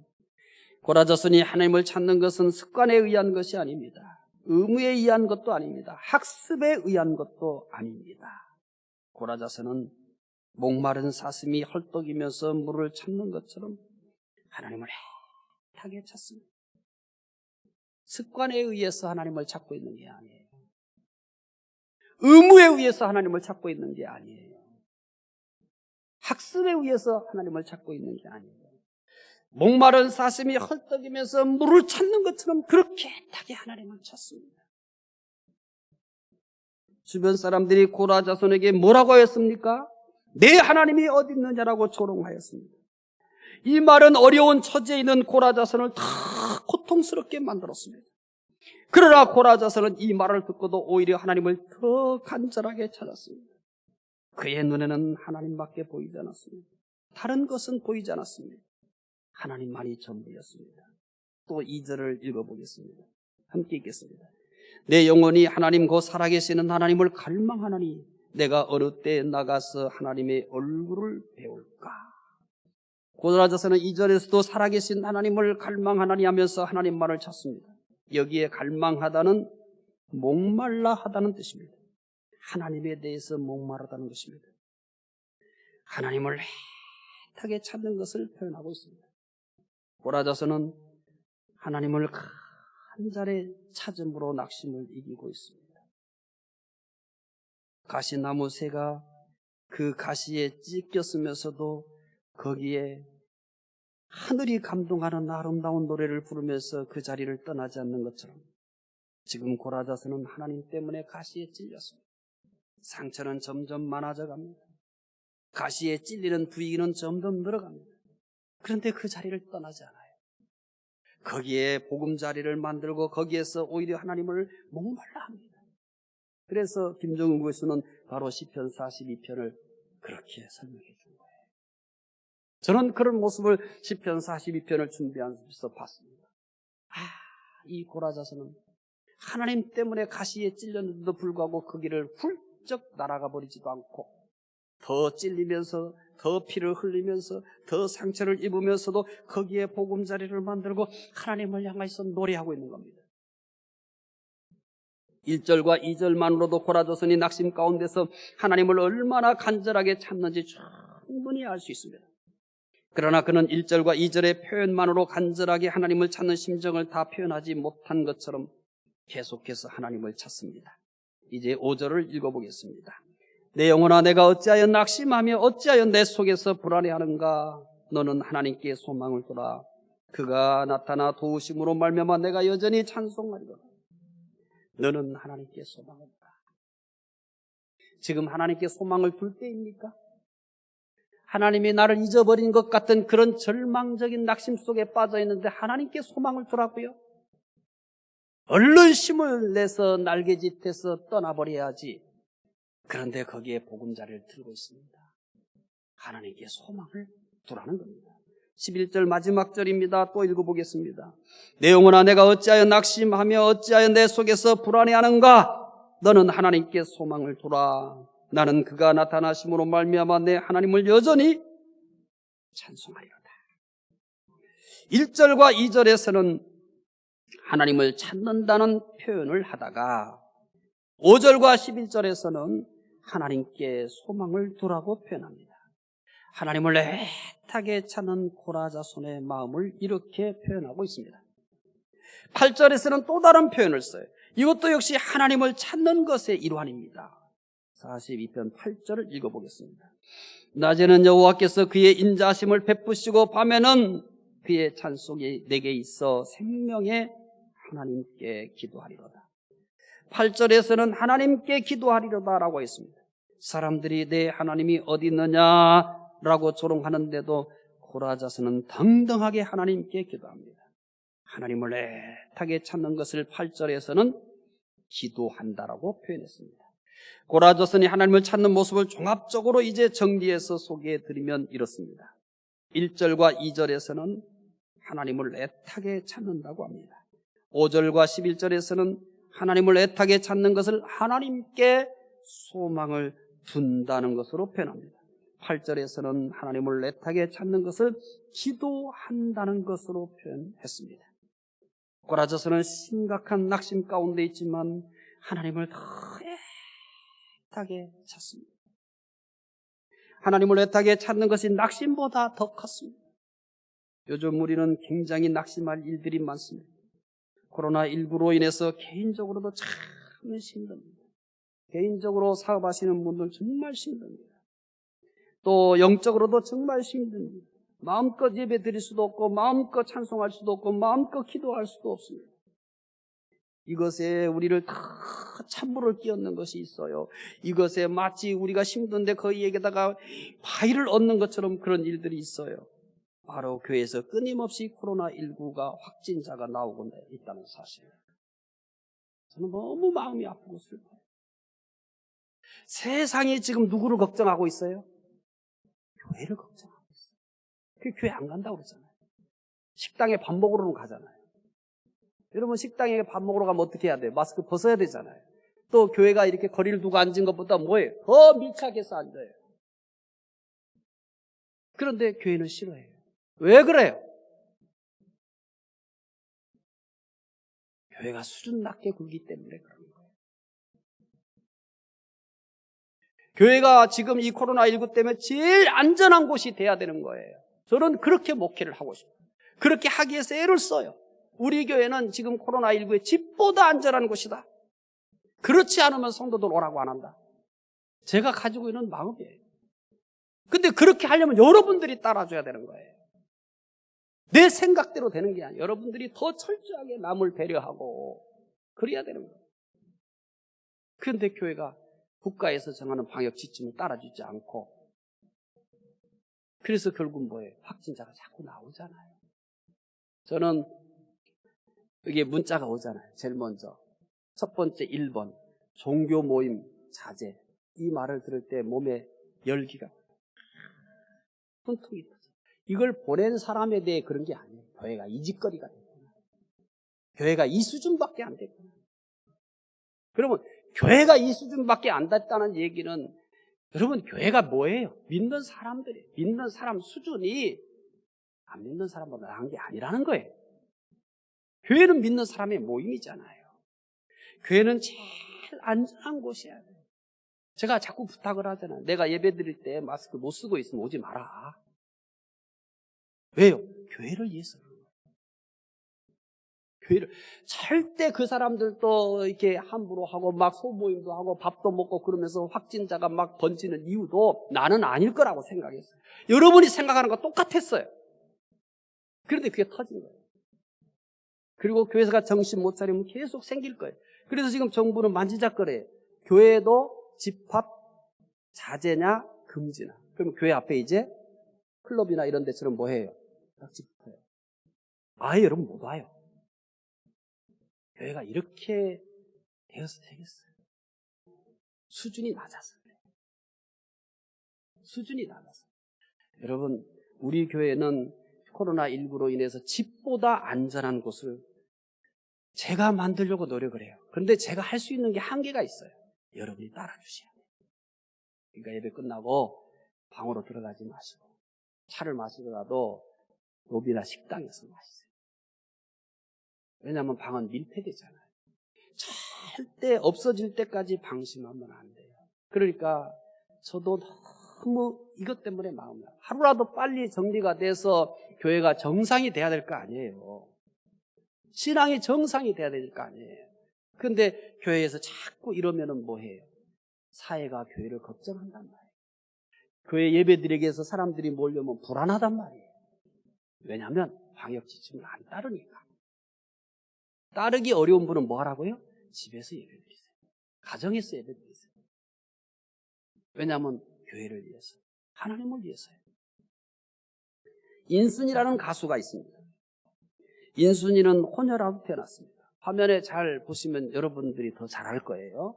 고라 자손이 하나님을 찾는 것은 습관에 의한 것이 아닙니다. 의무에 의한 것도 아닙니다. 학습에 의한 것도 아닙니다. 고라 자손은 목마른 사슴이 헐떡이면서 물을 찾는 것처럼 하나님을 애타게 찾습니다. 습관에 의해서 하나님을 찾고 있는 게 아니에요. 의무에 의해서 하나님을 찾고 있는 게 아니에요. 학습에 의해서 하나님을 찾고 있는 게 아니에요. 목마른 사슴이 헐떡이면서 물을 찾는 것처럼 그렇게 애타게 하나님을 찾습니다. 주변 사람들이 고라 자손에게 뭐라고 하였습니까? 내 하나님이 어디 있느냐라고 조롱하였습니다. 이 말은 어려운 처지에 있는 고라 자손을 다 고통스럽게 만들었습니다. 그러나 고라 자손은 이 말을 듣고도 오히려 하나님을 더 간절하게 찾았습니다. 그의 눈에는 하나님밖에 보이지 않았습니다. 다른 것은 보이지 않았습니다. 하나님만이 전부였습니다. 또 2절을 읽어보겠습니다. 함께 읽겠습니다. 내 영혼이 하나님 곧 살아계시는 하나님을 갈망하나니 내가 어느 때에 나가서 하나님의 얼굴을 배울까? 고라 자손은 2절에서도 살아계신 하나님을 갈망하나니 하면서 하나님만을 찾습니다. 여기에 갈망하다는 목말라 하다는 뜻입니다. 하나님에 대해서 목마르다는 것입니다. 하나님을 애타게 찾는 것을 표현하고 있습니다. 고라 자손은 하나님을 간절히 찾음으로 낙심을 이기고 있습니다. 가시나무 새가 그 가시에 찢겼으면서도 거기에 하늘이 감동하는 아름다운 노래를 부르면서 그 자리를 떠나지 않는 것처럼 지금 고라 자손은 하나님 때문에 가시에 찔렸습니다. 상처는 점점 많아져 갑니다. 가시에 찔리는 부위는 점점 늘어갑니다. 그런데 그 자리를 떠나지 않아요. 거기에 보금자리를 만들고 거기에서 오히려 하나님을 목말라 합니다. 그래서 김정은 교수는 바로 시편 42편을 그렇게 설명해 준 거예요. 저는 그런 모습을 시편 42편을 준비하면서 봤습니다. 이 고라 자손은 하나님 때문에 가시에 찔렸는데도 불구하고 그 길을 훌쩍 날아가 버리지도 않고 더 찔리면서 더 피를 흘리면서 더 상처를 입으면서도 거기에 보금자리를 만들고 하나님을 향해서 노래하고 있는 겁니다. 1절과 2절만으로도 고라 자손이 낙심 가운데서 하나님을 얼마나 간절하게 찾는지 충분히 알 수 있습니다. 그러나 그는 1절과 2절의 표현만으로 간절하게 하나님을 찾는 심정을 다 표현하지 못한 것처럼 계속해서 하나님을 찾습니다. 이제 5절을 읽어보겠습니다. 내 영혼아 내가 어찌하여 낙심하며 어찌하여 내 속에서 불안해하는가? 너는 하나님께 소망을 둬라. 그가 나타나 도우심으로 말미암아 내가 여전히 찬송하리로다. 너는 하나님께 소망을 둬라. 지금 하나님께 소망을 둘 때입니까? 하나님이 나를 잊어버린 것 같은 그런 절망적인 낙심 속에 빠져있는데 하나님께 소망을 두라고요? 얼른 힘을 내서 날개짓해서 떠나버려야지. 그런데 거기에 보금자리를 들고 있습니다. 하나님께 소망을 두라는 겁니다. 11절 마지막 절입니다. 또 읽어보겠습니다. 내 영혼아 내가 어찌하여 낙심하며 어찌하여 내 속에서 불안해하는가? 너는 하나님께 소망을 두라. 나는 그가 나타나심으로 말미암아 내 하나님을 여전히 찬송하리로다. 1절과 2절에서는 하나님을 찾는다는 표현을 하다가 5절과 11절에서는 하나님께 소망을 두라고 표현합니다. 하나님을 애타게 찾는 고라자손의 마음을 이렇게 표현하고 있습니다. 8절에서는 또 다른 표현을 써요. 이것도 역시 하나님을 찾는 것의 일환입니다. 42편 8절을 읽어보겠습니다. 낮에는 여호와께서 그의 인자하심을 베푸시고 밤에는 그의 찬송이 내게 있어 생명의 하나님께 기도하리로다. 8절에서는 하나님께 기도하리로다라고 했습니다. 사람들이 내 하나님이 어디 있느냐라고 조롱하는데도 고라자스는 당당하게 하나님께 기도합니다. 하나님을 애타게 찾는 것을 8절에서는 기도한다라고 표현했습니다. 고라자스는 하나님을 찾는 모습을 종합적으로 이제 정리해서 소개해드리면 이렇습니다. 1절과 2절에서는 하나님을 애타게 찾는다고 합니다. 5절과 11절에서는 하나님을 애타게 찾는 것을 하나님께 소망을 둔다는 것으로 표현합니다. 8절에서는 하나님을 애타게 찾는 것을 기도한다는 것으로 표현했습니다. 고라자스는 심각한 낙심 가운데 있지만 하나님을 더 애타게 찾습니다. 하나님을 애타게 찾는 것이 낙심보다 더 컸습니다. 요즘 우리는 굉장히 낙심할 일들이 많습니다. 코로나19로 인해서 개인적으로도 참 힘듭니다. 개인적으로 사업하시는 분들 정말 힘듭니다. 또 영적으로도 정말 힘듭니다. 마음껏 예배 드릴 수도 없고 마음껏 찬송할 수도 없고 마음껏 기도할 수도 없습니다. 이것에 우리를 다 찬물을 끼얹는 것이 있어요. 이것에 마치 우리가 힘든데 거기에다가 과일을 얻는 것처럼 그런 일들이 있어요. 바로 교회에서 끊임없이 코로나19가 확진자가 나오고 있다는 사실을. 저는 너무 마음이 아프고 슬퍼요. 세상이 지금 누구를 걱정하고 있어요? 교회를 걱정하고 있어요. 그 교회 안 간다고 그러잖아요. 식당에 밥 먹으러는 가잖아요. 여러분 식당에 밥 먹으러 가면 어떻게 해야 돼요? 마스크 벗어야 되잖아요. 또 교회가 이렇게 거리를 두고 앉은 것보다 뭐예요? 더 밀착해서 앉아요. 그런데 교회는 싫어해요. 왜 그래요? 교회가 수준 낮게 굴기 때문에 그런 거예요. 교회가 지금 이 코로나19 때문에 제일 안전한 곳이 돼야 되는 거예요. 저는 그렇게 목회를 하고 싶어요. 그렇게 하기 위해서 애를 써요. 우리 교회는 지금 코로나19에 집보다 안전한 곳이다. 그렇지 않으면 성도들 오라고 안 한다. 제가 가지고 있는 마음이에요. 근데 그렇게 하려면 여러분들이 따라줘야 되는 거예요. 내 생각대로 되는 게 아니에요. 여러분들이 더 철저하게 남을 배려하고 그래야 되는 거예요. 그런데 교회가 국가에서 정하는 방역 지침을 따라주지 않고 그래서 결국 뭐예요? 확진자가 자꾸 나오잖아요. 저는 여기에 문자가 오잖아요. 제일 먼저 첫 번째 1번 종교 모임 자제. 이 말을 들을 때 몸에 열기가 혼통이 나죠. 이걸 보낸 사람에 대해 그런 게 아니에요. 교회가 이 짓거리가 됐구나. 교회가 이 수준밖에 안 됐구나. 그러면 교회가 이 수준밖에 안 됐다는 얘기는 여러분 교회가 뭐예요? 믿는 사람들이에요. 믿는 사람 수준이 안 믿는 사람보다 나은 게 아니라는 거예요. 교회는 믿는 사람의 모임이잖아요. 교회는 제일 안전한 곳이야. 제가 자꾸 부탁을 하잖아요. 내가 예배 드릴 때 마스크 못 쓰고 있으면 오지 마라. 왜요? 교회를 위해서. 교회를 절대 그 사람들도 이렇게 함부로 하고 막 소모임도 하고 밥도 먹고 그러면서 확진자가 막 번지는 이유도 나는 아닐 거라고 생각했어요. 여러분이 생각하는 거 똑같았어요. 그런데 그게 터진 거예요. 그리고 교회가 정신 못 차리면 계속 생길 거예요. 그래서 지금 정부는 만지작거려요. 교회도 집합 자제냐 금지나. 그러면 교회 앞에 이제 클럽이나 이런 데처럼 뭐 해요? 딱지 붙어요. 아예 여러분 못 와요. 교회가 이렇게 되어서 되겠어요. 수준이 낮아서 그래요. 수준이 낮아서. 여러분 우리 교회는 코로나19로 인해서 집보다 안전한 곳을 제가 만들려고 노력을 해요. 그런데 제가 할 수 있는 게 한계가 있어요. 여러분이 따라주셔야 돼요. 그러니까 예배 끝나고 방으로 들어가지 마시고 차를 마시더라도 로비나 식당에서 마시세요. 왜냐하면 방은 밀폐되잖아요. 절대 없어질 때까지 방심하면 안 돼요. 그러니까 저도 너무 이것 때문에 마음이 아파요. 하루라도 빨리 정리가 돼서 교회가 정상이 돼야 될 거 아니에요. 신앙이 정상이 돼야 될 거 아니에요. 그런데 교회에서 자꾸 이러면은 뭐해요? 사회가 교회를 걱정한단 말이에요. 교회 예배드리기 위해서 사람들이 몰려오면 불안하단 말이에요. 왜냐하면 방역 지침을 안 따르니까. 따르기 어려운 분은 뭐 하라고요? 집에서 예배드리세요. 가정에서 예배드리세요. 왜냐하면 교회를 위해서, 하나님을 위해서요. 인순이라는 가수가 있습니다. 인순이는 호녀라고 태어났습니다. 화면에 잘 보시면 여러분들이 더 잘 알 거예요.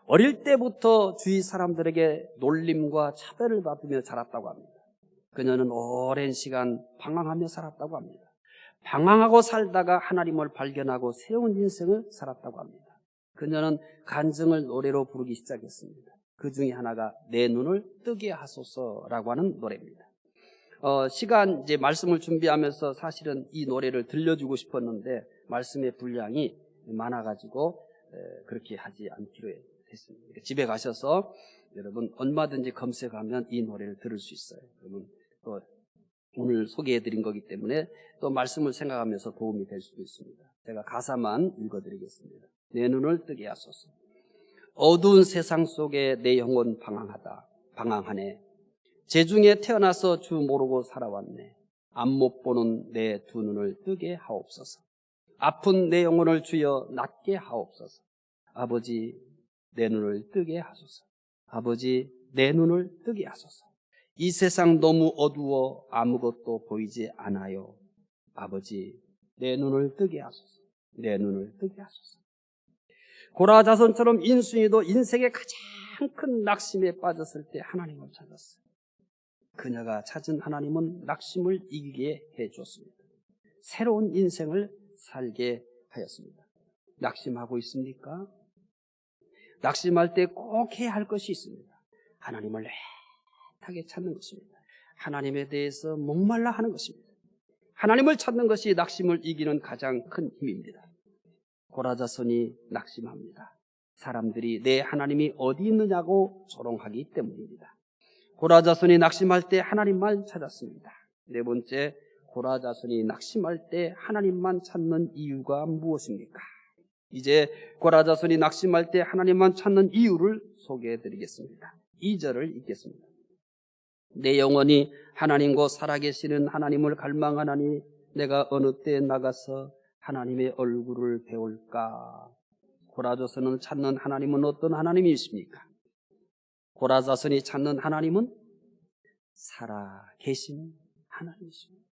어릴 때부터 주위 사람들에게 놀림과 차별을 받으며 자랐다고 합니다. 그녀는 오랜 시간 방황하며 살았다고 합니다. 방황하고 살다가 하나님을 발견하고 새로운 인생을 살았다고 합니다. 그녀는 간증을 노래로 부르기 시작했습니다. 그 중에 하나가 내 눈을 뜨게 하소서라고 하는 노래입니다. 시간 이제 말씀을 준비하면서 사실은 이 노래를 들려주고 싶었는데 말씀의 분량이 많아가지고 그렇게 하지 않기로 했습니다. 집에 가셔서 여러분 얼마든지 검색하면 이 노래를 들을 수 있어요. 그러면 또 오늘 소개해드린 거기 때문에 또 말씀을 생각하면서 도움이 될 수도 있습니다. 제가 가사만 읽어드리겠습니다. 내 눈을 뜨게 하소서. 어두운 세상 속에 내 영혼 방황하네. 재중에 태어나서 주 모르고 살아왔네. 앞 못 보는 내 두 눈을 뜨게 하옵소서. 아픈 내 영혼을 주여 낫게 하옵소서. 아버지 내 눈을 뜨게 하소서. 아버지 내 눈을 뜨게 하소서. 이 세상 너무 어두워 아무것도 보이지 않아요. 아버지 내 눈을 뜨게 하소서. 내 눈을 뜨게 하소서. 고라자손처럼 인순이도 인생의 가장 큰 낙심에 빠졌을 때 하나님을 찾았어요. 그녀가 찾은 하나님은 낙심을 이기게 해주었습니다. 새로운 인생을 살게 하였습니다. 낙심하고 있습니까? 낙심할 때 꼭 해야 할 것이 있습니다. 하나님을 애타게 찾는 것입니다. 하나님에 대해서 목말라 하는 것입니다. 하나님을 찾는 것이 낙심을 이기는 가장 큰 힘입니다. 고라자손이 낙심합니다. 사람들이 내 하나님이 어디 있느냐고 조롱하기 때문입니다. 고라자손이 낙심할 때 하나님만 찾았습니다. 네 번째, 고라자손이 낙심할 때 하나님만 찾는 이유가 무엇입니까? 이제 고라자손이 낙심할 때 하나님만 찾는 이유를 소개해드리겠습니다. 2절을 읽겠습니다. 내 영혼이 하나님과 살아계시는 하나님을 갈망하나니 내가 어느 때 나가서 하나님의 얼굴을 배울까? 고라자손은 찾는 하나님은 어떤 하나님이십니까? 고라자손이 찾는 하나님은 살아계신 하나님이십니다.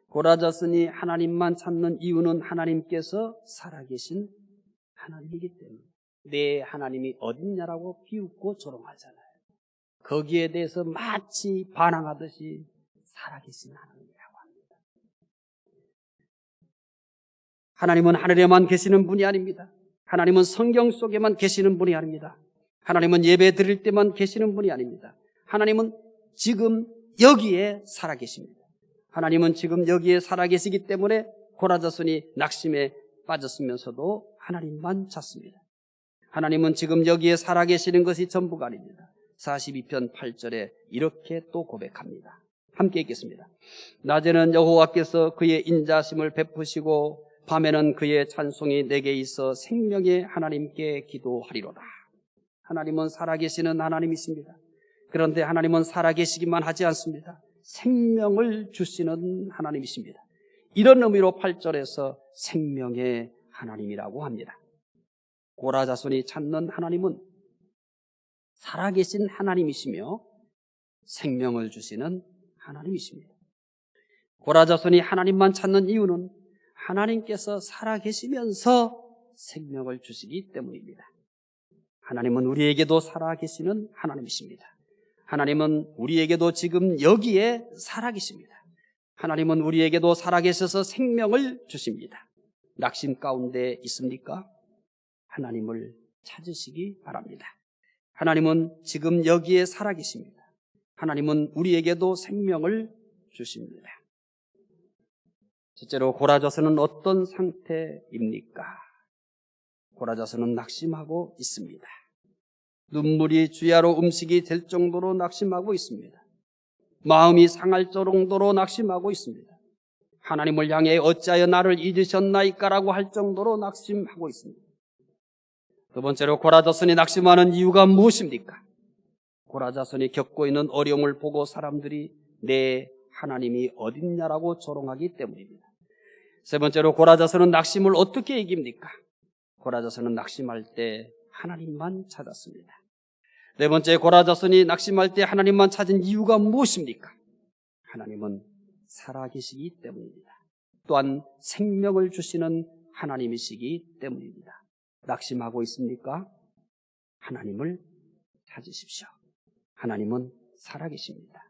고라자손이 하나님만 찾는 이유는 하나님께서 살아계신 하나님이기 때문에 내 하나님이 어딨냐라고 비웃고 조롱하잖아요. 거기에 대해서 마치 반항하듯이 살아계신 하나님이라고 합니다. 하나님은 하늘에만 계시는 분이 아닙니다. 하나님은 성경 속에만 계시는 분이 아닙니다. 하나님은 예배 드릴 때만 계시는 분이 아닙니다. 하나님은 지금 여기에 살아계십니다. 하나님은 지금 여기에 살아계시기 때문에 고라자손이 낙심에 빠졌으면서도 하나님만 찾습니다. 하나님은 지금 여기에 살아계시는 것이 전부가 아닙니다. 42편 8절에 이렇게 또 고백합니다. 함께 읽겠습니다. 낮에는 여호와께서 그의 인자심을 베푸시고 밤에는 그의 찬송이 내게 있어 생명의 하나님께 기도하리로다. 하나님은 살아계시는 하나님이십니다. 그런데 하나님은 살아계시기만 하지 않습니다. 생명을 주시는 하나님이십니다. 이런 의미로 8절에서 생명의 하나님이라고 합니다. 고라자손이 찾는 하나님은 살아계신 하나님이시며 생명을 주시는 하나님이십니다. 고라자손이 하나님만 찾는 이유는 하나님께서 살아계시면서 생명을 주시기 때문입니다. 하나님은 우리에게도 살아계시는 하나님이십니다. 하나님은 우리에게도 지금 여기에 살아계십니다. 하나님은 우리에게도 살아계셔서 생명을 주십니다. 낙심 가운데 있습니까? 하나님을 찾으시기 바랍니다. 하나님은 지금 여기에 살아계십니다. 하나님은 우리에게도 생명을 주십니다. 실제로 고라져서는 어떤 상태입니까? 고라져서는 낙심하고 있습니다. 눈물이 주야로 음식이 될 정도로 낙심하고 있습니다. 마음이 상할 정도로 낙심하고 있습니다. 하나님을 향해 어찌하여 나를 잊으셨나이까라고 할 정도로 낙심하고 있습니다. 두 번째로 고라자손이 낙심하는 이유가 무엇입니까? 고라자손이 겪고 있는 어려움을 보고 사람들이 내 하나님이 어딨냐라고 조롱하기 때문입니다. 세 번째로 고라자손은 낙심을 어떻게 이깁니까? 고라자손은 낙심할 때 하나님만 찾았습니다. 네 번째, 고라자손이 낙심할 때 하나님만 찾은 이유가 무엇입니까? 하나님은 살아계시기 때문입니다. 또한 생명을 주시는 하나님이시기 때문입니다. 낙심하고 있습니까? 하나님을 찾으십시오. 하나님은 살아계십니다.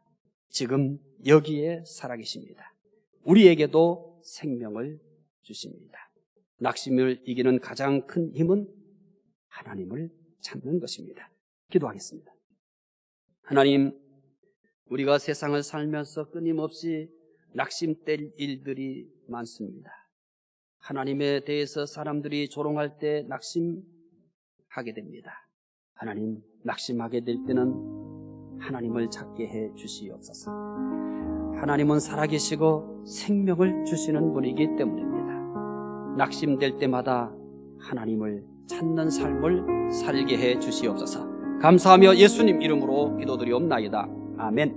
지금 여기에 살아계십니다. 우리에게도 생명을 주십니다. 낙심을 이기는 가장 큰 힘은 하나님을 찾는 것입니다. 기도하겠습니다. 하나님, 우리가 세상을 살면서 끊임없이 낙심될 일들이 많습니다. 하나님에 대해서 사람들이 조롱할 때 낙심하게 됩니다. 하나님, 낙심하게 될 때는 하나님을 찾게 해 주시옵소서. 하나님은 살아계시고 생명을 주시는 분이기 때문입니다. 낙심될 때마다 하나님을 찾는 삶을 살게 해 주시옵소서. 감사하며 예수님 이름으로 기도드리옵나이다. 아멘.